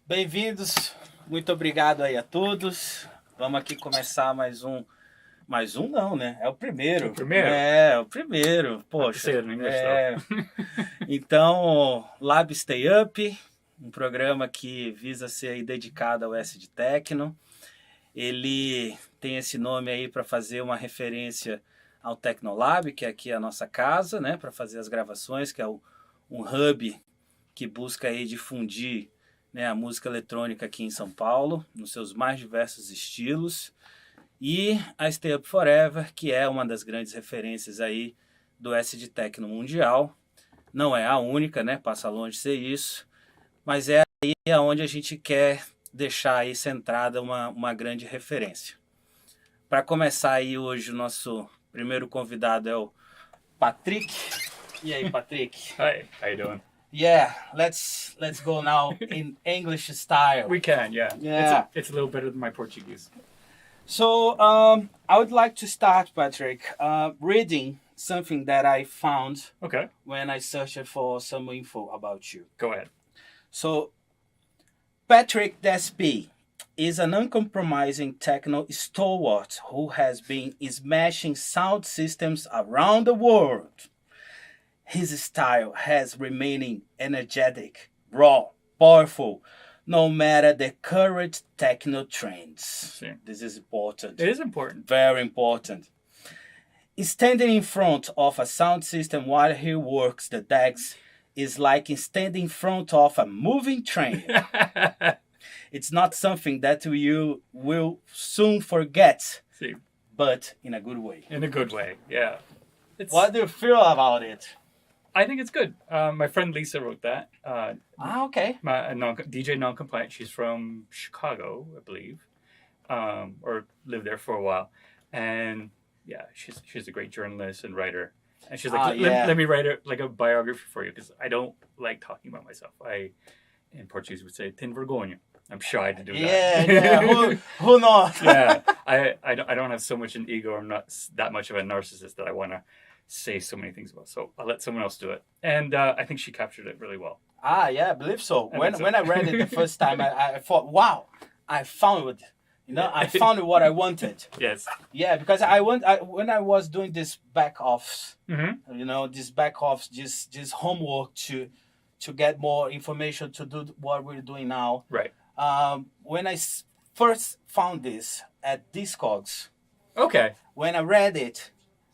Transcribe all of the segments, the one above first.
Bem-vindos, muito obrigado aí a todos. Vamos aqui começar mais um não, né? É o primeiro. O primeiro? É o primeiro. Poxa. Então, Lab StayUP, um programa que visa ser aí dedicado ao S de Tecno. Ele tem esse nome aí para fazer uma referência ao Technolab, que é aqui a nossa casa, né? Para fazer as gravações, que é um hub que busca aí difundir, né, a música eletrônica aqui em São Paulo, nos seus mais diversos estilos. E a StayUP Forever, que é uma das grandes referências aí do S de Tecno mundial. Não é a única, né? Passa longe de ser isso. Mas é aí onde a gente quer deixar aí centrada uma grande referência. Para começar aí hoje, o nosso primeiro convidado é o Patrick. E aí, Patrick? Hi, how you doing? Yeah, let's go now in English style. We can, yeah. Yeah. It's a little better than my Portuguese. So I would like to start, Patrick, reading something that I found when I searched for some info about you. Go ahead. So Patrick DSP is an uncompromising techno stalwart who has been smashing sound systems around the world. His style has remained energetic, raw, powerful, no matter the current techno trends. See. This is important. It is important. Very important. Standing in front of a sound system while he works the decks is like standing in front of a moving train. It's not something that you will soon forget, See. But in a good way. In a good way, yeah. What do you feel about it? I think it's good. My friend Lisa wrote that. Okay. DJ Non-Compliant. She's from Chicago, I believe, or lived there for a while. And yeah, she's a great journalist and writer. And she's like, let me write a biography for you, because I don't like talking about myself. I, in Portuguese, would say "tem vergonha." I'm shy to do that. Yeah. Who not? Yeah, I don't have so much an ego. I'm not that much of a narcissist that I want to say so many things about. So I'll let someone else do it. And I think she captured it really well. Yeah, I believe so. When I read it the first time, I thought, wow, I found it. I found what I wanted. Yes. Yeah, because when I was doing this back offs, this back offs, just homework to get more information to do what we're doing now. Right. When I first found this at Discogs. Okay. When I read it,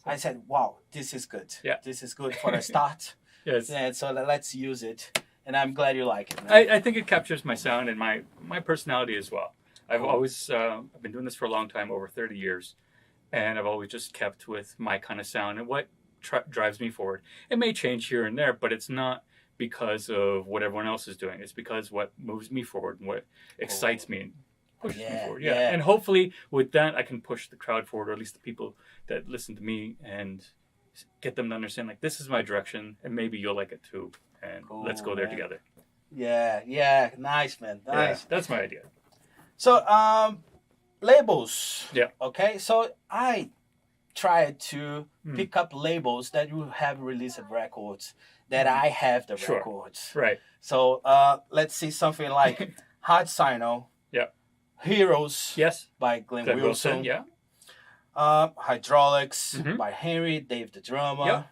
I said, wow, this is good. Yeah. This is good for a start. Yes. Yeah, so let's use it. And I'm glad you like it, man. I think it captures my sound and my personality as well. I've always I've been doing this for a long time, over 30 years. And I've always just kept with my kind of sound and what drives me forward. It may change here and there, but it's not because of what everyone else is doing. It's because what moves me forward and what excites me and pushes me forward. Yeah. And hopefully with that, I can push the crowd forward, or at least the people that listen to me, and get them to understand, like, this is my direction, and maybe you'll like it too. And let's go there together. Yeah. Nice, man. Nice. Yeah, that's my idea. So, labels. Yeah. Okay. So I tried to pick up labels that you have released records that I have the records. Right. So let's see something like Hard Signal. Yeah. Heroes. Yes. By Glenn Wilson. Yeah. Hydraulics by Henry, Dave the Drummer. Yep.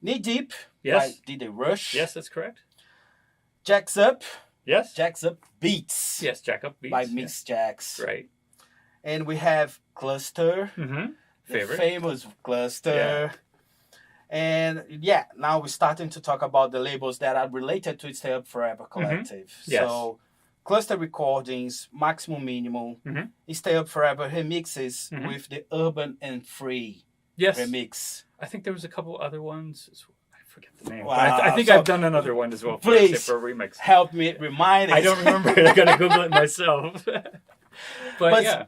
Knee Deep by DJ Rush. Yes, that's correct. Jacks Up. Yes. Jacks Up Beats. Yes, Jack Up Beats. By Mix Jacks. Right. And we have Cluster. Favorite. The famous Cluster. Yeah. And now we're starting to talk about the labels that are related to StayUP Forever Collective. Yes. So Cluster Recordings, Maximum Minimum, StayUP Forever remixes with the Urban and Free remix. I think there was a couple other ones. I forget the name. Wow. But I think I've done another one as well. Please for a remix. Help me remind it. I don't remember it. I gotta Google it myself. but yeah.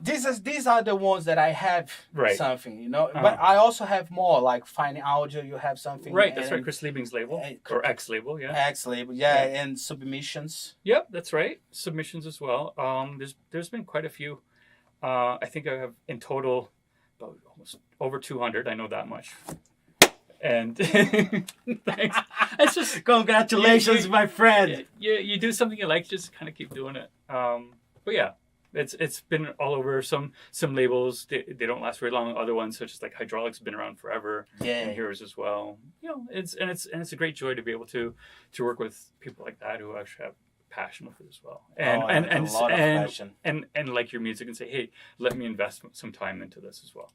These are the ones that I have something, But I also have more, like Fine Audio, you have something. Right, that's right. Chris Liebing's label. Or X label, yeah. X label, and Submissions. Yep, that's right. Submissions as well. There's been quite a few. I think I have in total about almost over 200. I know that much. And thanks. It's just congratulations, my friend. You do something you like, just kind of keep doing it. But yeah, it's been all over. Some labels they don't last very long. Other ones, such as like Hydraulics, have been around forever. Yeah. And Heroes as well. It's a great joy to be able to work with people like that who actually have passion with it as well. And a lot of passion. And like your music and say, hey, let me invest some time into this as well.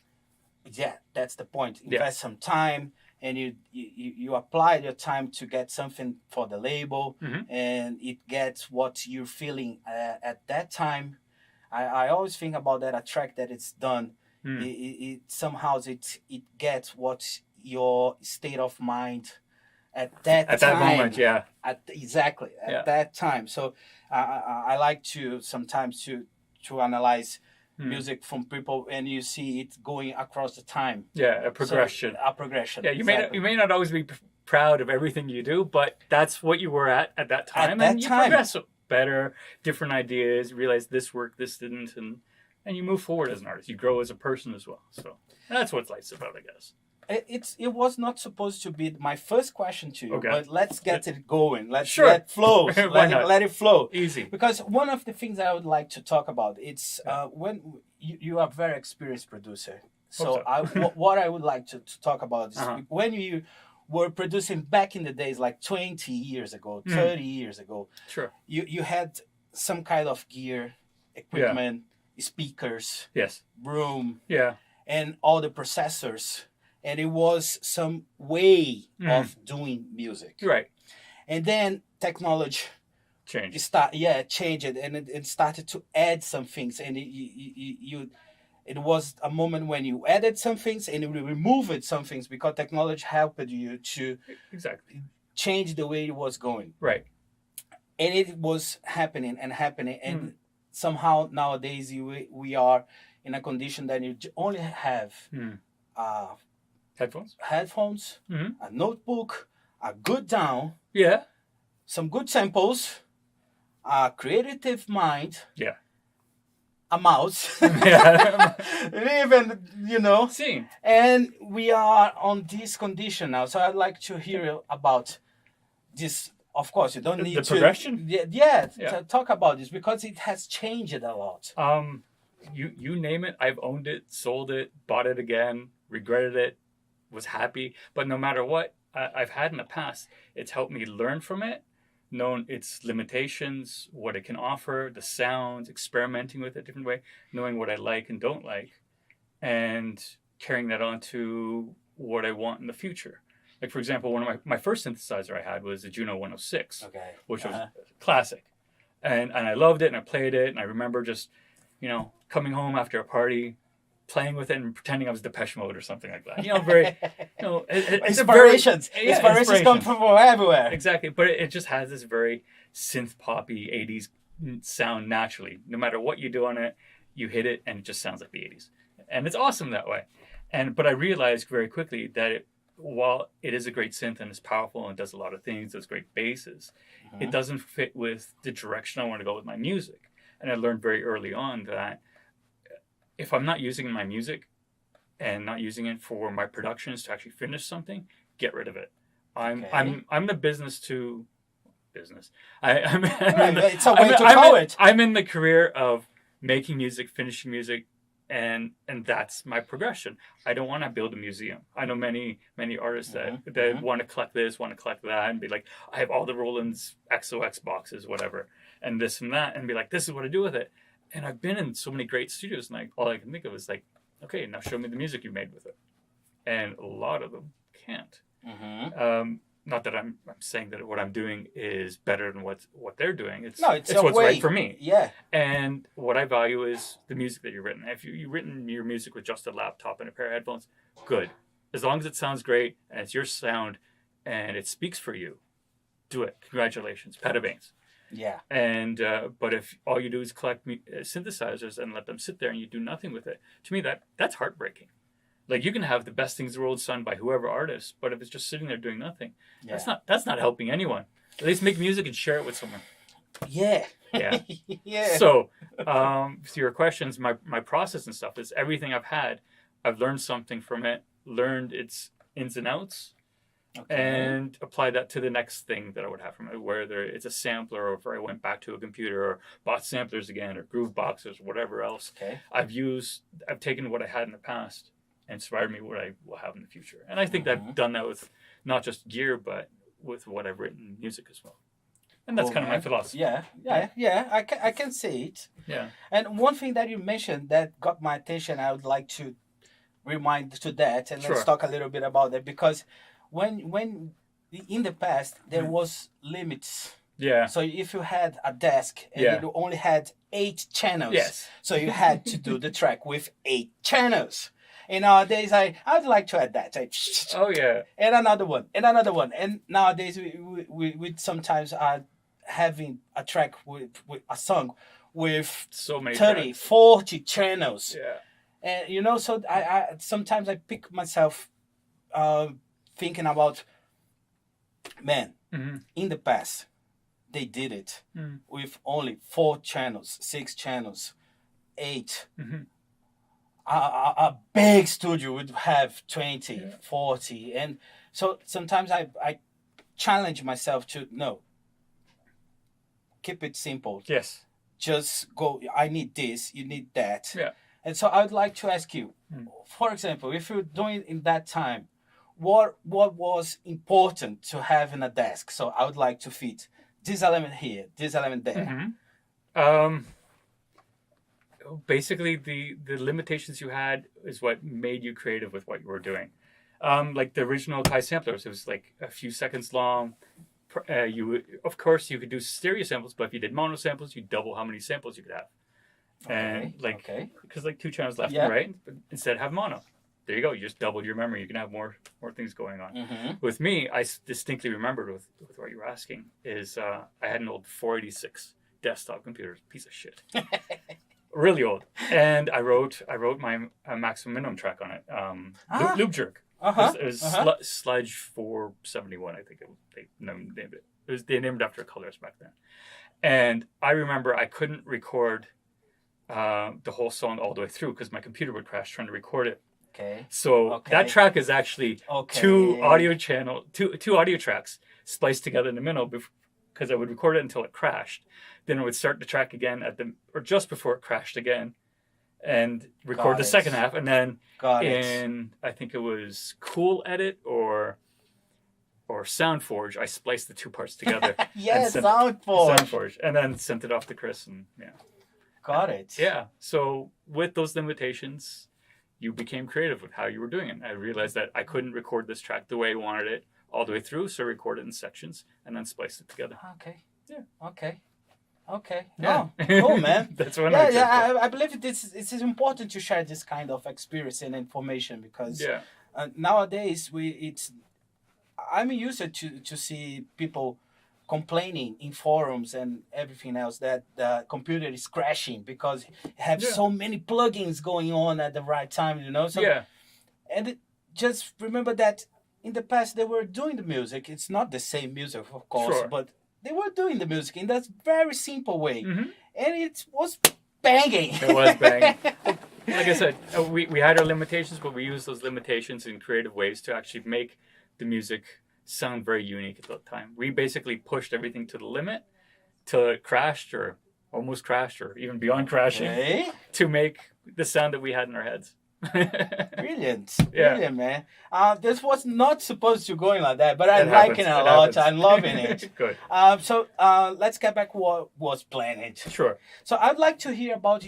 Yeah, that's the point. Invest some time, and you apply your time to get something for the label, and it gets what you're feeling at that time. I always think about that. A track that it's done, it somehow it gets what your state of mind at that time. Moment, yeah. Exactly at that time. So I like to sometimes to analyze music from people, and you see it going across the time. Yeah, a progression. So, a progression. Yeah, you may not always be proud of everything you do, but that's what you were at that time, and you progress better, different ideas. You realize this worked, this didn't, and you move forward as an artist. You grow as a person as well. So that's what life's about, I guess. It was not supposed to be my first question to you, okay. But let's get it going. Let's let flow. let it flow. Easy. Because one of the things I would like to talk about, it's when you are a very experienced producer. So what I would like to talk about is when you were producing back in the days, like 20 years ago, 30 years ago. Sure. You had some kind of gear, equipment, speakers, room, and all the processors. And it was some way of doing music. Right. And then technology changed. Changed it, and it started to add some things. And it was a moment when you added some things and you removed some things because technology helped you to change the way it was going. Right. And it was happening. And somehow nowadays we are in a condition that you only have headphones, a notebook, a good down, some good samples, a creative mind, a mouse, even and we are on this condition now. So I'd like to hear about this. Of course, you don't need the progression. To talk about this because it has changed a lot. You name it, I've owned it, sold it, bought it again, regretted it, was happy. But no matter what I've had in the past, it's helped me learn from it, known its limitations, what it can offer, the sounds, experimenting with it a different way, knowing what I like and don't like, and carrying that on to what I want in the future. Like, for example, one of my first synthesizer I had was a Juno 106, which was classic. And I loved it, and I played it, and I remember just, coming home after a party, playing with it and pretending I was Depeche Mode or something like that. Very, inspirations. Inspirations come from everywhere. Exactly, but it just has this very synth poppy 80s sound naturally. No matter what you do on it, you hit it and it just sounds like the 80s. And it's awesome that way. But I realized very quickly that while it is a great synth and it's powerful and does a lot of things, does great basses, it doesn't fit with the direction I want to go with my music. And I learned very early on that if I'm not using my music and not using it for my productions to actually finish something, get rid of it. I'm the business to business. It's a way to call it. I'm in the career of making music, finishing music, and that's my progression. I don't want to build a museum. I know many artists that want to collect this, want to collect that, and be like, I have all the Roland's XOX boxes, whatever, and this and that, and be like, this is what I do with it. And I've been in so many great studios, and all I can think of is like, okay, now show me the music you made with it. And a lot of them can't. Not that I'm saying that what I'm doing is better than what they're doing. It's what's right for me. Yeah. And what I value is the music that you've written. If you've written your music with just a laptop and a pair of headphones, good. As long as it sounds great and it's your sound and it speaks for you, do it. Congratulations. Pat Baines. Yeah. And but if all you do is collect synthesizers and let them sit there and you do nothing with it, to me that's heartbreaking. Like, you can have the best things in the world sung by whoever artist, but if it's just sitting there doing nothing, that's not helping anyone. At least make music and share it with someone. Yeah. Yeah. Yeah. So, to your questions, my process and stuff is everything I've had. I've learned something from it, learned its ins and outs, and apply that to the next thing that I would have from it, whether it's a sampler or if I went back to a computer or bought samplers again or groove boxes or whatever else. Okay. I've taken what I had in the past and inspired me what I will have in the future. And I think I've done that with not just gear, but with what I've written in music as well. And that's kind of my philosophy. Yeah. I can see it. Yeah. And one thing that you mentioned that got my attention, I would like to remind to that, and let's talk a little bit about that, because when in the past there was limits. Yeah. So if you had a desk and you only had 8 channels, so you had to do the track with 8 channels. And nowadays, I'd like to add that. Oh yeah. And another one, and another one. And nowadays, we sometimes are having a track with a song with so many 30, tracks. 40 channels. Yeah. And so I sometimes I pick myself thinking about, man, in the past, they did it with only 4 channels, 6 channels, 8. A big studio would have 20, 40. And so sometimes I challenge myself to, no, keep it simple. Yes. Just go, I need this, you need that. Yeah. And so I would like to ask you, for example, if you're doing in that time, what was important to have in a desk? So I would like to fit this element here, this element there. Basically, the limitations you had is what made you creative with what you were doing. Like the original Kai samplers, it was like a few seconds long. Of course, you could do stereo samples, but if you did mono samples, you double how many samples you could have. And because 2 channels left and right, but instead have mono. There you go. You just doubled your memory. You can have more things going on. With me, I distinctly remembered with what you were asking is I had an old 486 desktop computer, piece of shit, really old, and I wrote my maximum minimum track on it. Loop jerk. It was Sludge 471, I think they named it. They named it after colors back then, and I remember I couldn't record the whole song all the way through because my computer would crash trying to record it. Okay. So that track is actually 2 audio tracks spliced together in the middle because I would record it until it crashed. Then I would start the track again or just before it crashed again, and record the second half. And then I think it was Cool Edit or SoundForge, I spliced the 2 parts together. SoundForge, and then sent it off to Chris, and Got it. Yeah. So with those limitations, you became creative with how you were doing it. I realized that I couldn't record this track the way I wanted it all the way through, so I recorded it in sections and then spliced it together. Okay. Yeah. Okay. Yeah. Oh, cool, man. That's one. I believe it is important to share this kind of experience and information because nowadays I'm used to see people complaining in forums and everything else that the computer is crashing because it have so many plugins going on at the right time, So, and just remember that in the past they were doing the music. It's not the same music, of course, but they were doing the music in that very simple way, and it was banging. It was banging. Like I said, we had our limitations, but we used those limitations in creative ways to actually make the music sound very unique at that time. We basically pushed everything to the limit till it crashed or almost crashed or even beyond crashing to make the sound that we had in our heads. Brilliant, man. This was not supposed to go in like that, but I'm liking it a lot. I'm loving it. Good. So let's get back what was planned. Sure. So I'd like to hear about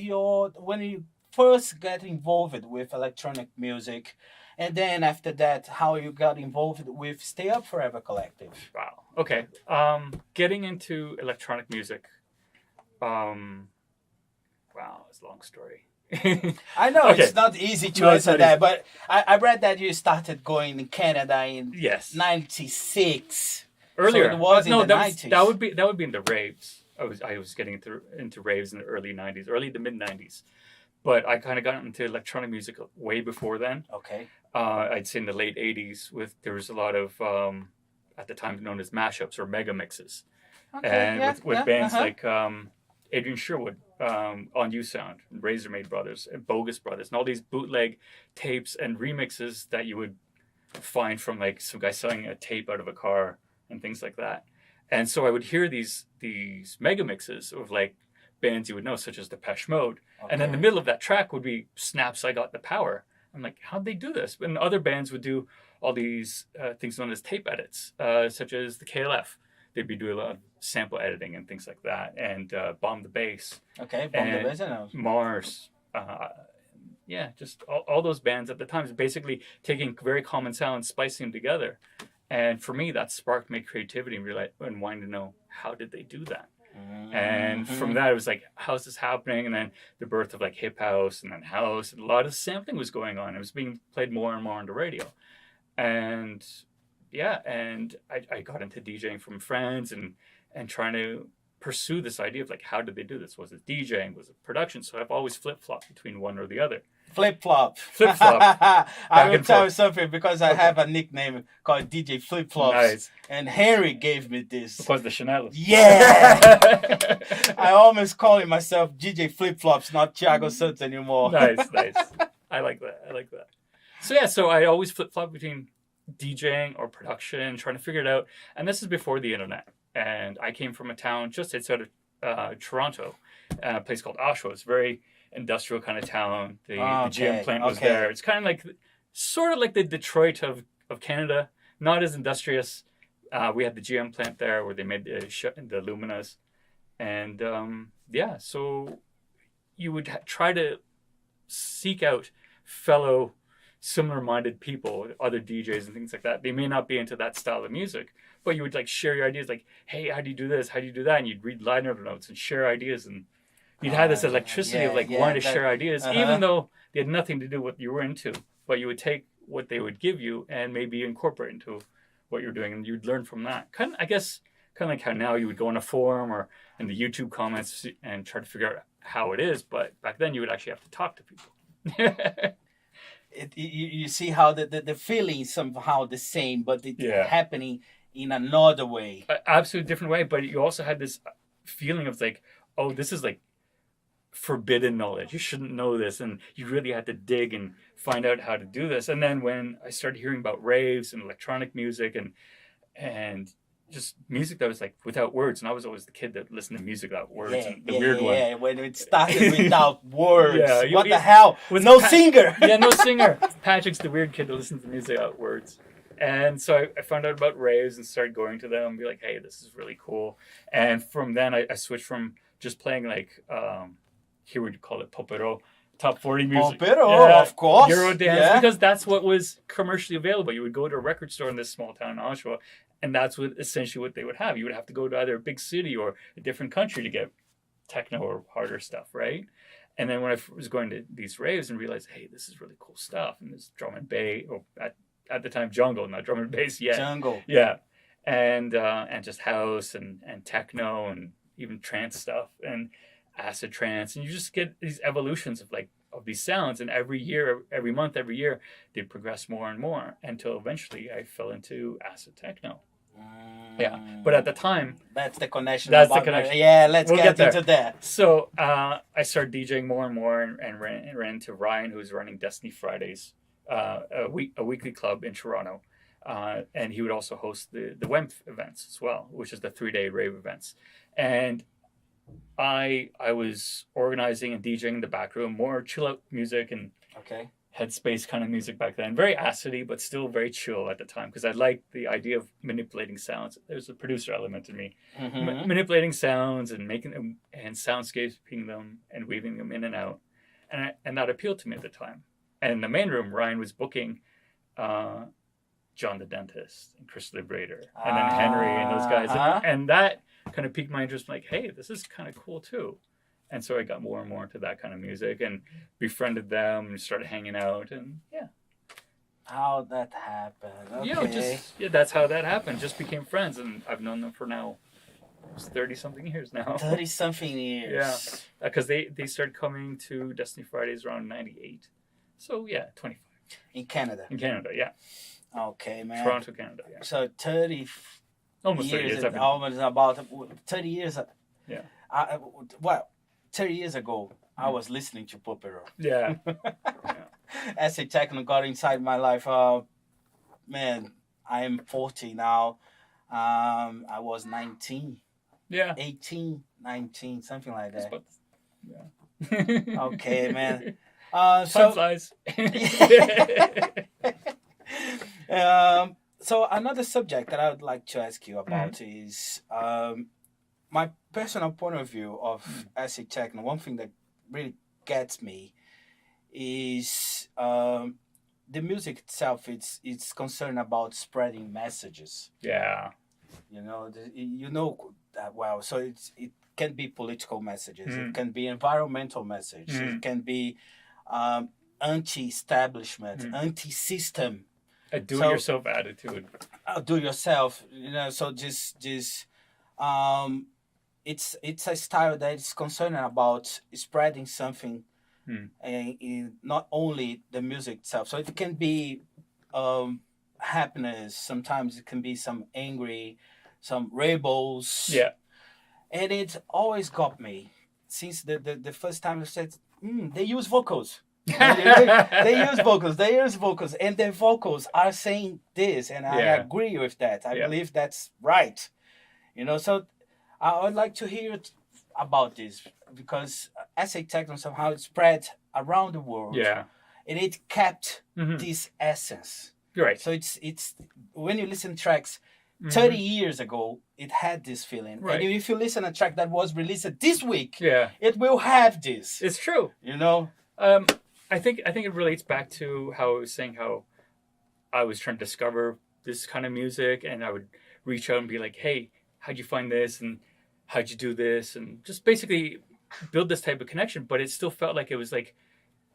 when you first got involved with electronic music. And then after that, how you got involved with StayUP Forever Collective. Wow. Okay. Getting into electronic music. Wow, it's a long story. I know it's not easy to answer that, but I read that you started going in Canada in 96. Earlier. So it was in the 90s. That would be in the raves. I was getting into raves in the early 90s, early to mid 90s. But I kind of got into electronic music way before then. Okay. I'd say in the late 80s, there was a lot of, at the time known as mashups or mega mixes. And with bands like Adrian Sherwood, On You Sound, Razormaid Brothers, and Bogus Brothers, and all these bootleg tapes and remixes that you would find from like some guy selling a tape out of a car and things like that. And so I would hear these mega mixes of like bands you would know, such as Depeche Mode. Okay. And then the middle of that track would be Snaps I Got the Power. I'm like, how'd they do this? And other bands would do all these things known as tape edits, such as the KLF. They'd be doing a lot of sample editing and things like that, and Bomb the Bass. Okay, Bomb the Bass, I know. Mars. Just all those bands at the time, basically taking very common sounds, spicing them together. And for me, that sparked my creativity and wanting to know, how did they do that? Mm-hmm. And from that, it was like, how's this happening? And then the birth of like hip house and then house. And a lot of sampling was going on. It was being played more and more on the radio. And I got into DJing from friends and trying to pursue this idea of like, how did they do this? Was it DJing? Was it production? So I've always flip-flopped between one or the other. Flip-flop. I will tell you something, because I have a nickname called DJ Flip-Flops. Nice. And Henry gave me this. Because the Chanel. Yeah! I almost call it myself DJ Flip-Flops, not Thiago Santos anymore. Nice. I like that. So I always flip-flop between DJing or production, trying to figure it out. And this is before the internet. And I came from a town just outside of Toronto, a place called Oshawa. It's a very industrial kind of town. The GM plant was there. It's kind of sort of like the Detroit of Canada, not as industrious. We had the GM plant there where they made the Luminas. And so you would try to seek out fellow similar-minded people, other DJs and things like that. They may not be into that style of music, but you would like share your ideas, like, hey, how do you do this? How do you do that? And you'd read liner notes and share ideas, and you'd have this electricity of wanting to share ideas, even though they had nothing to do with what you were into. But you would take what they would give you and maybe incorporate into what you're doing, and you'd learn from that. Kind of like how now you would go on a forum or in the YouTube comments and try to figure out how it is. But back then you would actually have to talk to people. You see how the feeling is somehow the same, but it's happening in another way. Absolutely different way, but you also had this feeling of like, oh, this is like forbidden knowledge. You shouldn't know this, and you really had to dig and find out how to do this. And then when I started hearing about raves and electronic music and just music that was like without words, and I was always the kid that listened to music without words, and the weird one. Yeah, when it started without words. What the hell? With no singer. No singer. Patrick's the weird kid that listens to music without words. And so I found out about raves and started going to them and be like, hey, this is really cool. And from then I switched from just playing like, here we'd call it popero, top 40 music. Popero, of course. Eurodance, because that's what was commercially available. You would go to a record store in this small town in Oshawa, and that's essentially what they would have. You would have to go to either a big city or a different country to get techno or harder stuff, right? And then when I was going to these raves and realized, hey, this is really cool stuff, and there's drum and bass, or at the time jungle, not drum and bass yet. Jungle. Yeah. And just house and techno and even trance stuff and acid trance, and you just get these evolutions of these sounds, and every month, every year, they progress more and more until eventually I fell into acid techno. Yeah, but at the time, that's the connection. Yeah, let's get into that. So I started DJing more and more, and ran into Ryan, who was running Destiny Fridays, a weekly club in Toronto, and he would also host the WEMF events as well, which is the 3-day rave events. And I was organizing and DJing in the back room, more chill out music and headspace kind of music back then. Very acidy, but still very chill at the time, because I liked the idea of manipulating sounds. There's a producer element in me. Mm-hmm. Manipulating sounds and making them and soundscaping them and weaving them in and out. And that appealed to me at the time. And in the main room, Ryan was booking John the Dentist and Chris Liberator and then Henry and those guys. And that kind of piqued my interest. Like, hey, this is kind of cool too. And so I got more and more into that kind of music and befriended them and started hanging out, and how that happened. Okay. That's how that happened. Just became friends, and I've known them for now 30-something years now. 30-something years. Yeah, because they started coming to Destiny Fridays around 98. So 25. In Canada. Yeah. Okay, man. Toronto, Canada. Yeah. So 30. Almost 30 years. Almost about 30 years. Yeah. 30 years ago, I was listening to Popero. Yeah. As a techno got inside my life man, I am 40 now. I was 19, Yeah. 18, 19, something like that. Yeah. Okay, man. Time So, flies. so another subject that I would like to ask you about Mm-hmm. is my personal point of view of acid techno. One thing that really gets me is the music itself. It's concerned about spreading messages. Yeah. You know, you know that well. So it can be political messages. It Mm. can be environmental messages. It can be um, anti-establishment, anti-system. A do-it-yourself attitude. Do yourself. You know, so just um, it's a style that is concerned about spreading something, in not only the music itself. So it can be happiness. Sometimes it can be some angry, some rebels. Yeah. And it always got me since the first time I said, they use vocals. They use vocals. They use vocals, and their vocals are saying this, and I Yeah. agree with that. I Yeah. believe that's right. You know, so I would like to hear about this because acid techno somehow it spread around the world. Yeah. And it kept Mhm. this essence. You're right. So it's when you listen to tracks 30 years ago, it had this feeling. Right. And if you listen to a track that was released this week, Yeah. it will have this. It's true. You know? I think it relates back to how I was saying how I was trying to discover this kind of music, and I would reach out and be like, "Hey, how'd you find this? And how'd you do this?" And just basically build this type of connection. But it still felt like it was like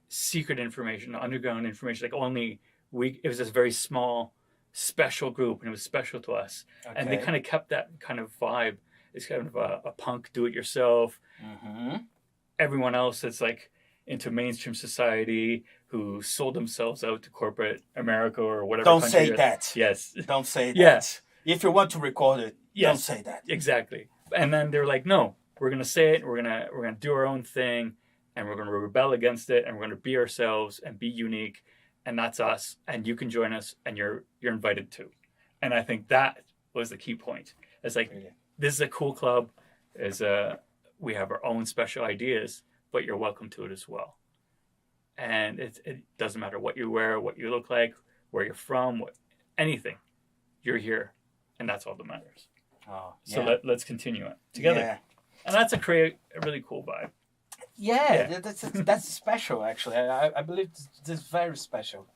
secret information, underground information. Like only we. It was this very small, special group, and it was special to us. Okay. And they kind of kept that kind of vibe. It's kind of a punk do-it-yourself. Everyone else that's like into mainstream society who sold themselves out to corporate America or whatever. Don't country say that. Yes. Don't say that. Yes. If you want to record it, Yes. don't say that. Exactly. And then they're like, no, we're gonna say it, we're gonna do our own thing, and we're gonna rebel against it, and we're gonna be ourselves and be unique, and that's us, and you can join us, and you're invited to. And I think that was the key point. It's like, this is a cool club, we have our own special ideas, but you're welcome to it as well. And it doesn't matter what you wear, what you look like, where you're from, anything. You're here, and that's all that matters. Oh, yeah. So let's continue it together. Yeah. And that's a really cool vibe. Yeah. That's special, actually. I believe this is very special.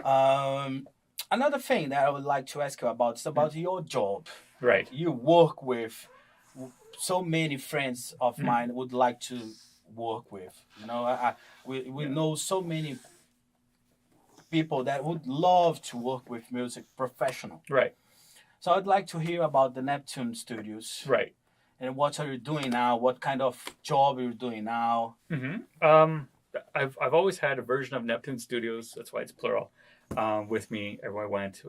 Another thing that I would like to ask you about is about your job. Right. You work with so many friends of mine would like to work with. You know, we know so many people that would love to work with music professional. Right. So I'd like to hear about the Neptune Studios. Right. And what are you doing now? What kind of job are you doing now? I've always had a version of Neptune Studios, that's why it's plural, with me everywhere I went.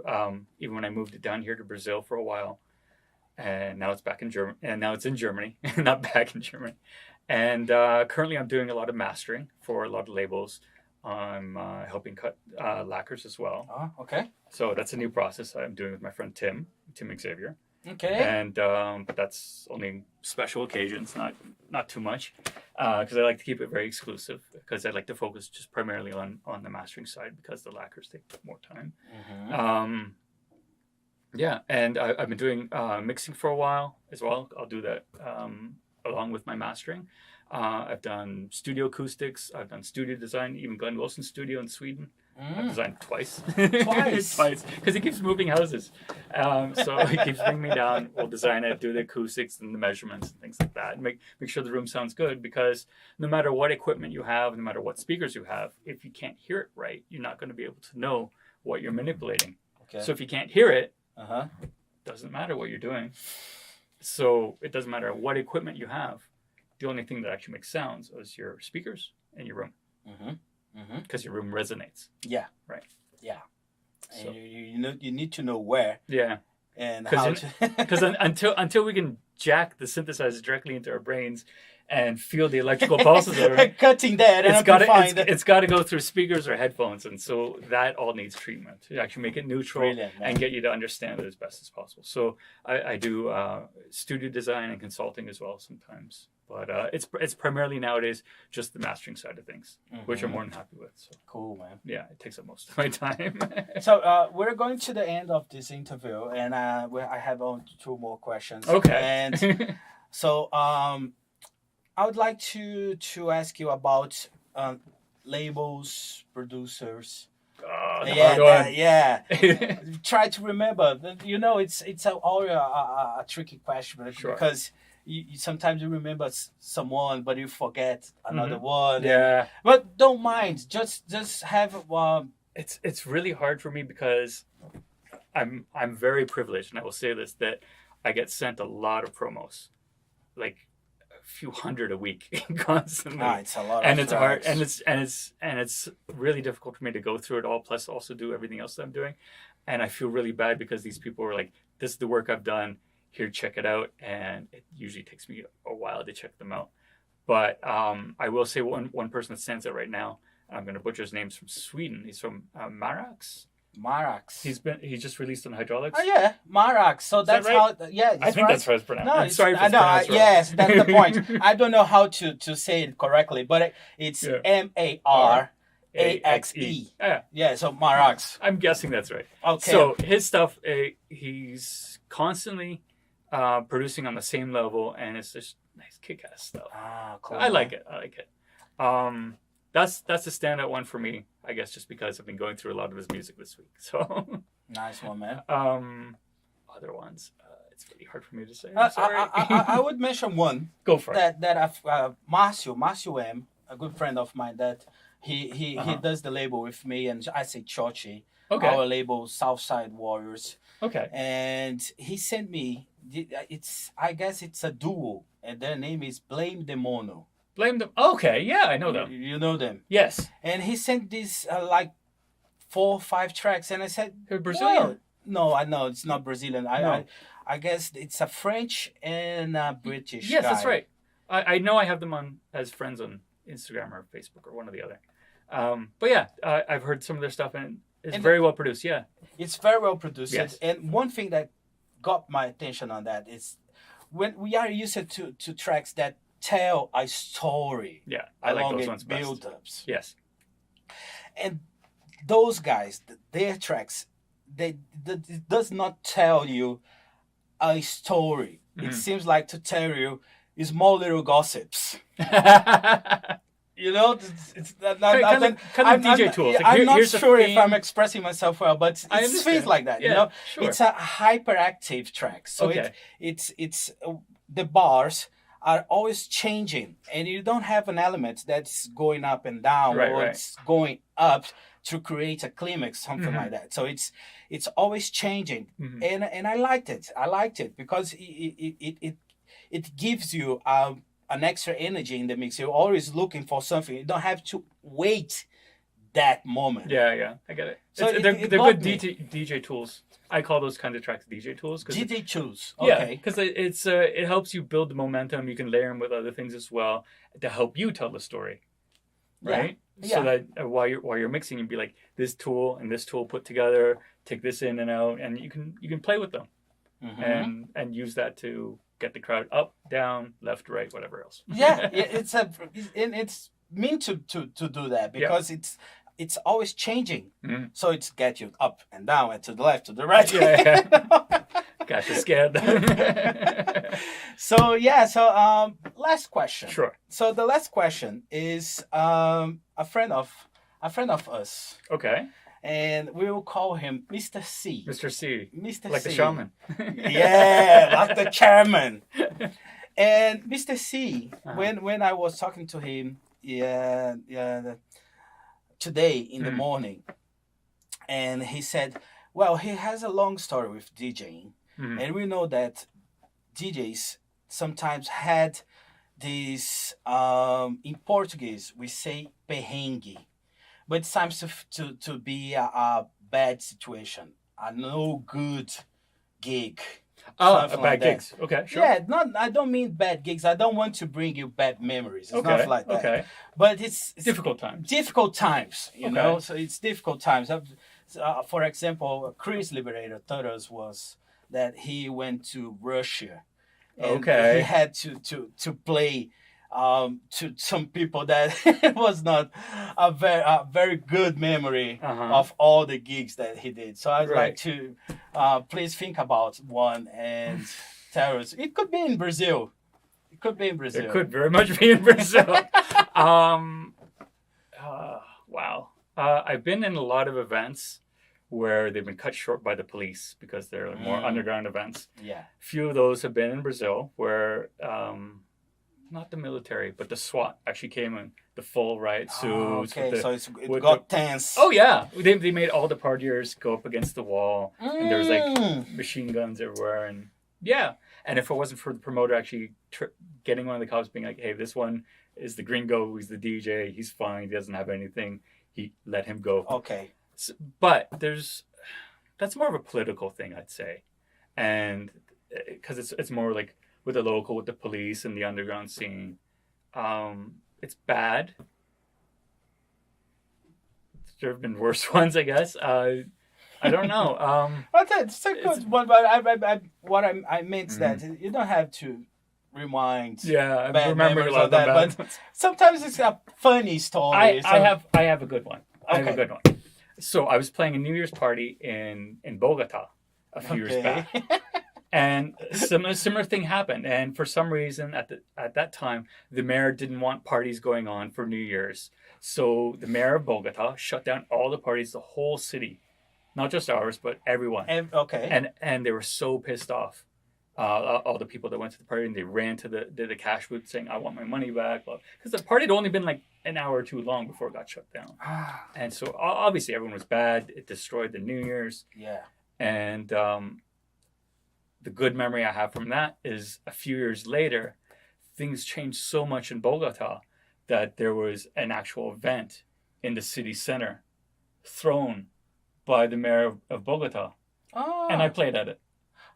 Even when I moved it down here to Brazil for a while. And now it's back in Germany. And now it's in Germany, not back in Germany. And currently I'm doing a lot of mastering for a lot of labels. I'm helping cut lacquers as well. Oh, okay. So that's a new process I'm doing with my friend Tim Xavier. Okay. And but that's only special occasions, not too much, because I like to keep it very exclusive. Because I like to focus just primarily on the mastering side, because the lacquers take more time. Yeah, and I've been doing mixing for a while as well. I'll do that along with my mastering. I've done studio acoustics. I've done studio design, even Glenn Wilson's studio in Sweden. I've designed twice. Twice. Because he keeps moving houses. So he keeps bringing me down. We'll design it, do the acoustics and the measurements and things like that. And make sure the room sounds good, because no matter what equipment you have, no matter what speakers you have, if you can't hear it right, you're not going to be able to know what you're manipulating. Okay. So if you can't hear it, doesn't matter what you're doing. So it doesn't matter what equipment you have. The only thing that actually makes sounds is your speakers and your room. Because your room resonates. Yeah. Right. Yeah. So. And you need to know where. Yeah. And how because until we can jack the synthesizer directly into our brains and feel the electrical pulses of it. Cutting that and amplifying that. It's got to go through speakers or headphones, and so that all needs treatment to actually make it neutral and get you to understand it as best as possible. So I do studio design and consulting as well sometimes, but it's primarily nowadays just the mastering side of things, which I'm more than happy with. So cool, man. Yeah, it takes up most of my time. So we're going to the end of this interview, and I have only 2 more questions. Okay. And so I would like to ask you about labels, producers. Try to remember. You know, it's a tricky question because you sometimes you remember someone, but you forget another one. Yeah. But don't mind. Just have. It's really hard for me because I'm very privileged, and I will say this, that I get sent a lot of promos, like a few hundred a week constantly. It's a lot, and it's hard, and it's really difficult for me to go through it all. Plus, also do everything else that I'm doing, and I feel really bad because these people are like, "This is the work I've done. Here, check it out," and it usually takes me a while to check them out. But I will say one person that stands out right now. I'm going to butcher his name. He's from Sweden. He's from Marax. Marax. He's just released on Hydraulics. Oh yeah, Marax. So that's right? how. Yeah, I think that's how it's pronounced. No, I'm sorry if it's pronounced wrong. Yes, that's the point. I don't know how to say it correctly, but it's Maraxe. Yeah. So Marax. I'm guessing that's right. Okay. So his stuff, he's constantly producing on the same level, and it's just nice kick-ass stuff. Cool. I like it. That's the standout one for me, I guess, just because I've been going through a lot of his music this week. So nice one, man. Other ones, it's really hard for me to say. I'm sorry. I would mention one. Go for it. That I've Marcio M, a good friend of mine, that he does the label with me, and I say Chochi. Okay. Our label, Southside Warriors. Okay. And he sent me. I guess it's a duo, and their name is Blame the Mono. Blame them. Okay, yeah, I know them. You know them. Yes. And he sent these like 4 or 5 tracks, and I said, "They're Brazilian." Well, no, I know it's not Brazilian. No. I guess it's a French and a British. Yes, guy. that's right. I know I have them on as friends on Instagram or Facebook or one or the other. But yeah, I've heard some of their stuff, and it's very well produced. Yeah, it's very well produced. Yes. And one thing that got my attention on that is when we are used to tracks that tell a story. Yeah, I like those ones best. Build-ups. Yes. And those guys, their tracks, it does not tell you a story. It seems like to tell you small little gossips. You know, it's kind of DJ tools. Like, I'm not sure if I'm expressing myself well, but it feels like that. Yeah, you know, sure. it's a hyperactive track, so it's the bars are always changing, and you don't have an element that's going up and down, it's going up to create a climax, something like that. So it's always changing, and I liked it. I liked it because it gives you an extra energy in the mix. You're always looking for something. You don't have to wait that moment. Yeah, I get it. So they're good DJ tools. I call those kind of tracks DJ tools. DJ tools, okay. Yeah, because it helps you build the momentum. You can layer them with other things as well to help you tell the story, right? Yeah. So that while you're mixing, you'd be like, this tool and this tool put together, take this in and out, and you can play with them, and use that to get the crowd up, down, left, right, whatever else. It's meant to do that because it's always changing. So it's get you up and down and to the left, to the right. Yeah. Got you scared. So last question. Sure. So the last question is a friend of us. Okay. And we will call him Mr. C. Mr. C. Mr. Like C. the shaman. Yeah, like the chairman. And Mr. C, when I was talking to him, today in the morning, and he said, well, he has a long story with DJing, and we know that DJs sometimes had this, in Portuguese, we say perrengue, but it seems to be a bad situation, a no good gig. Oh, Something bad like that. gigs. Okay, sure. Yeah, I don't mean bad gigs. I don't want to bring you bad memories. It's Okay. not like that. Okay. But it's Difficult times. difficult times, you Okay. know. So it's difficult times. For example, Chris Liberator told us was that he went to Russia, and Okay. he had to play to some people that was not a very good memory of all the gigs that he did. So I'd like to please think about one and tell us. It could be in Brazil. It could be in Brazil. It could very much be in Brazil. Wow. I've been in a lot of events where they've been cut short by the police because they're more underground events. Yeah. Few of those have been in Brazil where not the military, but the SWAT actually came in the full riot suits. Okay, so it got tense. Oh yeah, they made all the partiers go up against the wall, and there was like machine guns everywhere, and yeah. And if it wasn't for the promoter actually getting one of the cops being like, "Hey, this one is the gringo, he's the DJ, he's fine, he doesn't have anything," he let him go. Okay. So, but that's more of a political thing, I'd say, and because it's more like with the local, with the police and the underground scene. It's bad. There have been worse ones, I guess. I don't know. But that's a good one. But what I meant that you don't have to remind. Yeah, I bad remember a lot of that. bad But sometimes it's a funny story. I have a good one. I have a good one. So I was playing a New Year's party in Bogota a few years back. And similar thing happened, and for some reason at that time the mayor didn't want parties going on for New Year's, so the mayor of Bogota shut down all the parties, the whole city, not just ours but everyone. And they were so pissed off, all the people that went to the party, and they ran to the cash booth saying, "I want my money back," because the party had only been like an hour or two long before it got shut down. And so obviously everyone was bad. It destroyed the New Year's. Yeah. And the good memory I have from that is a few years later, things changed so much in Bogota that there was an actual event in the city center thrown by the mayor of Bogota. Oh. And I played at it.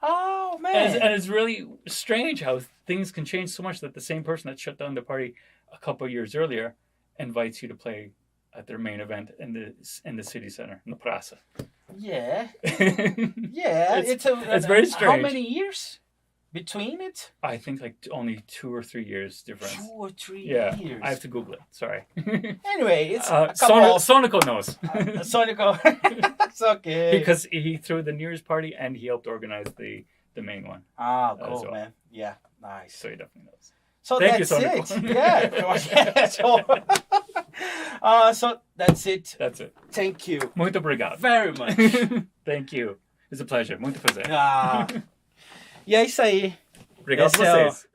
Oh, man. And it's really strange how things can change so much that the same person that shut down the party a couple of years earlier invites you to play at their main event in the city center, in the plaza. Yeah. Yeah. It's very strange. How many years between it? I think like only 2 or 3 years difference. 2 or 3 Yeah, years. I have to Google it. Sorry. Anyway, it's Sonico knows. Sonico. It's okay. Because he threw the New Year's party and he helped organize the main one. Ah, cool, well. man. Yeah, nice. So he definitely knows. So Thank that's you, Sonico. it. Yeah. So that's it. That's it. Thank you. Muito obrigado. Very much. Thank you. It's a pleasure. Muito prazer. E é isso aí. Obrigado a vocês.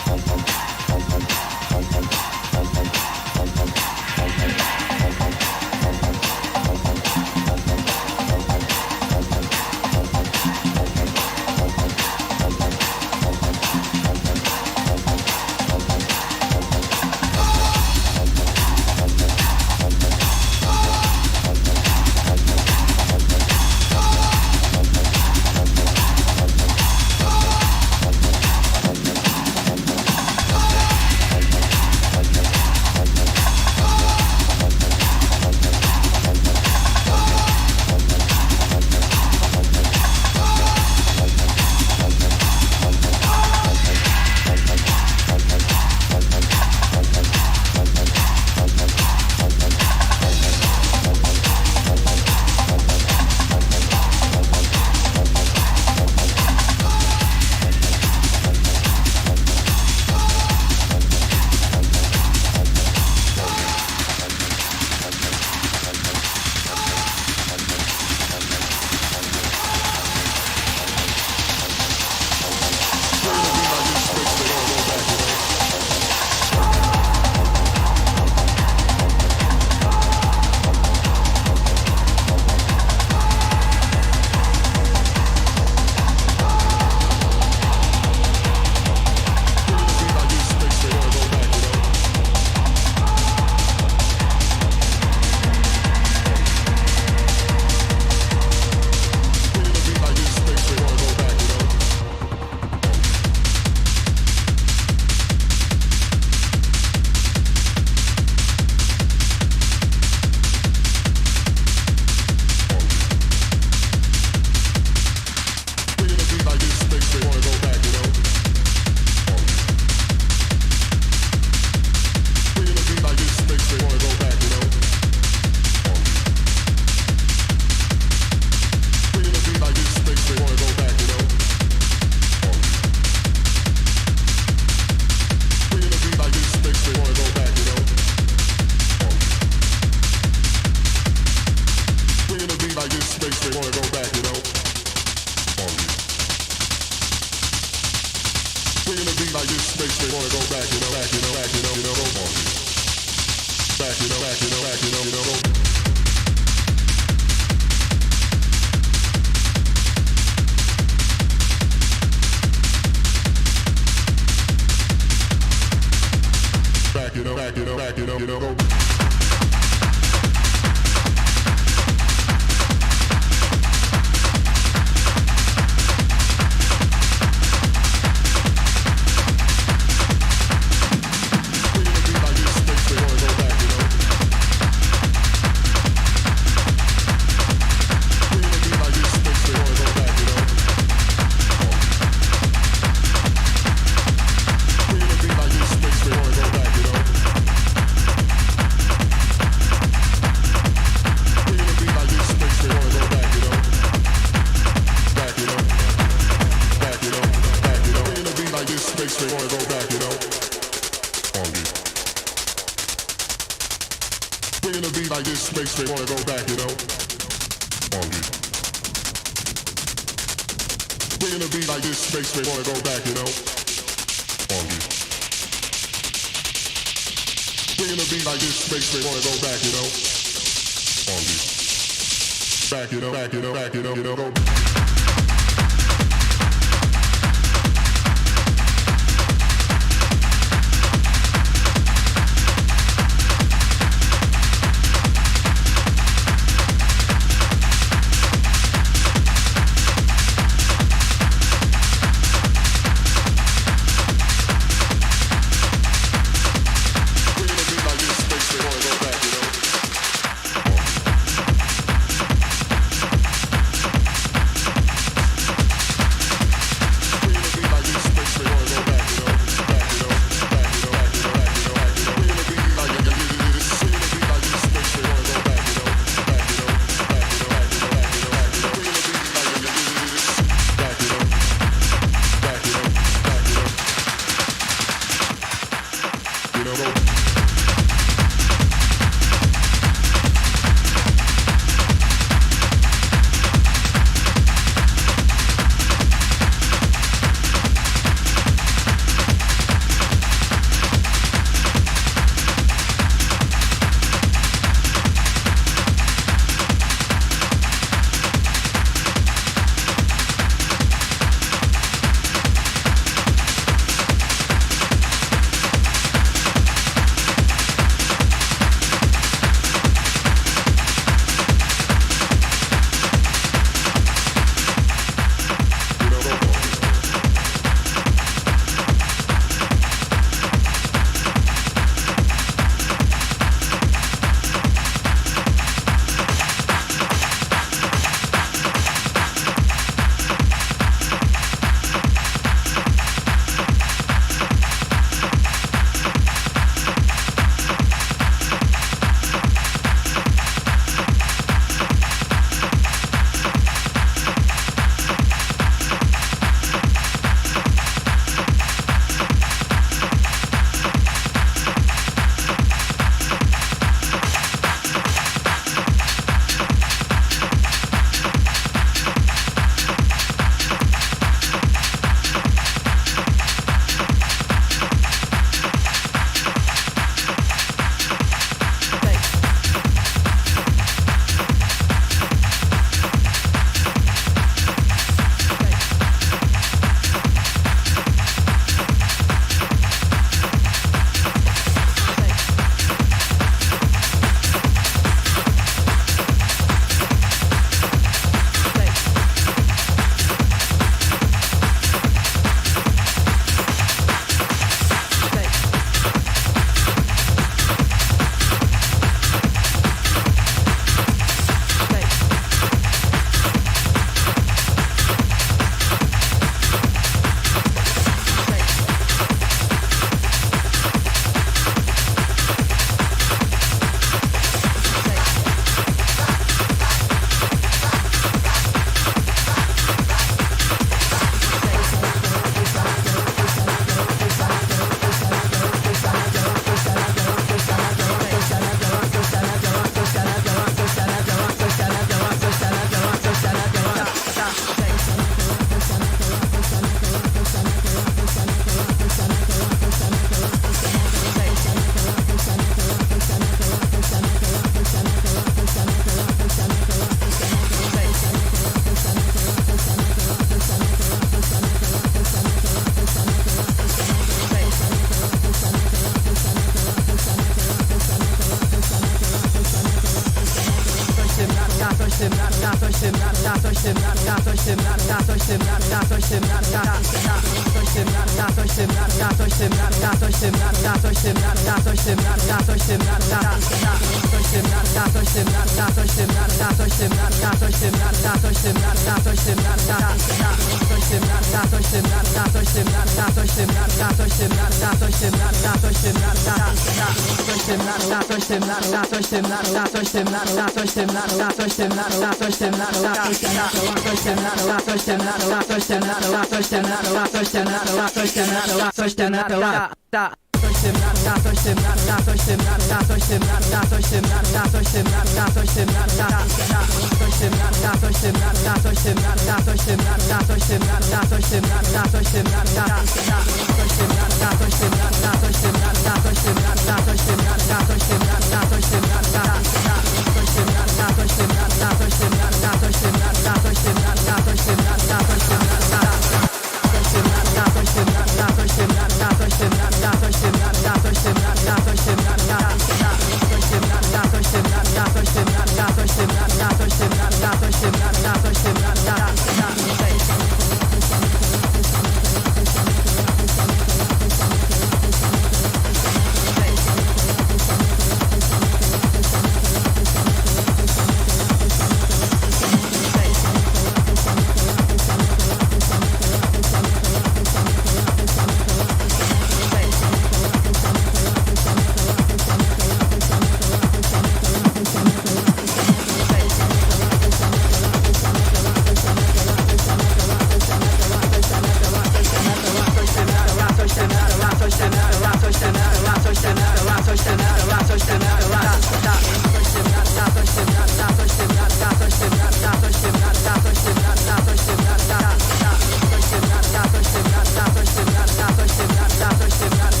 Not